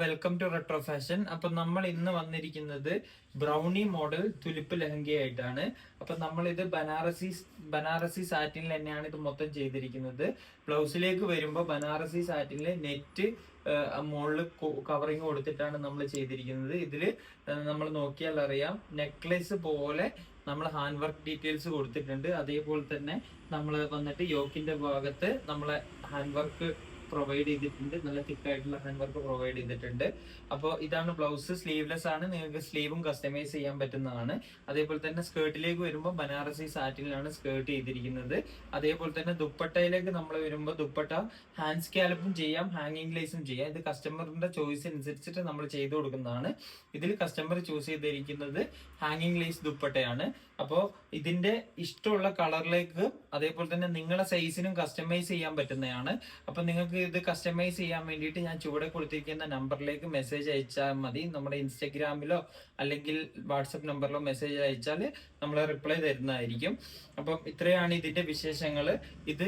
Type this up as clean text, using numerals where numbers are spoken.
Welcome to retro fashion. അപ്പൊ നമ്മൾ ഇന്ന് വന്നിരിക്കുന്നത് ബ്രൗണി മോഡൽ തുലിപ്പ് ലെഹങ്കയായിട്ടാണ്. അപ്പൊ നമ്മൾ ഇത് ബനാറസി സാറ്റിനിൽ തന്നെയാണ് ഇത് മൊത്തം ചെയ്തിരിക്കുന്നത്. ബ്ലൗസിലേക്ക് വരുമ്പോൾ ബനാറസി സാറ്റിനിൽ നെറ്റ് മുകളിൽ കവറിങ് കൊടുത്തിട്ടാണ് നമ്മൾ ചെയ്തിരിക്കുന്നത്. ഇതിൽ നമ്മൾ നോക്കിയാൽ അറിയാം, നെക്ലേസ് പോലെ നമ്മൾ ഹാൻഡ് വർക്ക് ഡീറ്റെയിൽസ് കൊടുത്തിട്ടുണ്ട്. അതേപോലെ തന്നെ നമ്മൾ വന്നിട്ട് യോക്കിന്റെ ഭാഗത്ത് നമ്മളെ ഹാൻഡ് വർക്ക് പ്രൊവൈഡ് ചെയ്തിട്ടുണ്ട്. നല്ല തിക്കായിട്ടുള്ള ഹാൻഡ് വർക്ക് പ്രൊവൈഡ് ചെയ്തിട്ടുണ്ട്. അപ്പോൾ ഇതാണ് ബ്ലൗസ്. സ്ലീവ്ലെസ് ആണ്, നിങ്ങൾക്ക് സ്ലീവും കസ്റ്റമൈസ് ചെയ്യാൻ പറ്റുന്നതാണ്. അതേപോലെ തന്നെ സ്കേർട്ടിലേക്ക് വരുമ്പോൾ ബനാറസി സാറ്റിനിലാണ് സ്കേർട്ട് ചെയ്തിരിക്കുന്നത്. അതേപോലെ തന്നെ ദുപ്പട്ടയിലേക്ക് നമ്മൾ വരുമ്പോൾ ദുപ്പട്ട ഹാൻഡ് സ്കാലപ്പും ചെയ്യാം, ഹാങ്ങിങ് ലേസും ചെയ്യാം. ഇത് കസ്റ്റമറിന്റെ ചോയ്സ് അനുസരിച്ചിട്ട് നമ്മൾ ചെയ്തു കൊടുക്കുന്നതാണ്. ഇതിൽ കസ്റ്റമർ ചൂസ് ചെയ്തിരിക്കുന്നത് ഹാങ്ങിങ് ലേസ് ദുപ്പട്ടയാണ്. അപ്പോൾ ഇതിന്റെ ഇഷ്ടമുള്ള കളറിലേക്ക് അതേപോലെ തന്നെ നിങ്ങളുടെ സൈസിനും കസ്റ്റമൈസ് ചെയ്യാൻ പറ്റുന്നതാണ്. അപ്പൊ നിങ്ങൾക്ക് ഇത് കസ്റ്റമൈസ് ചെയ്യാൻ വേണ്ടിയിട്ട് ഞാൻ ചുവടെ കൊടുത്തിരിക്കുന്ന നമ്പറിലേക്ക് മെസ്സേജ് അയച്ചാൽ മതി. നമ്മുടെ ഇൻസ്റ്റഗ്രാമിലോ അല്ലെങ്കിൽ വാട്സപ്പ് നമ്പറിലോ മെസ്സേജ് അയച്ചാൽ നമ്മൾ റിപ്ലൈ തരുന്നതായിരിക്കും. അപ്പം ഇത്രയാണ് ഇതിന്റെ വിശേഷങ്ങൾ. ഇത്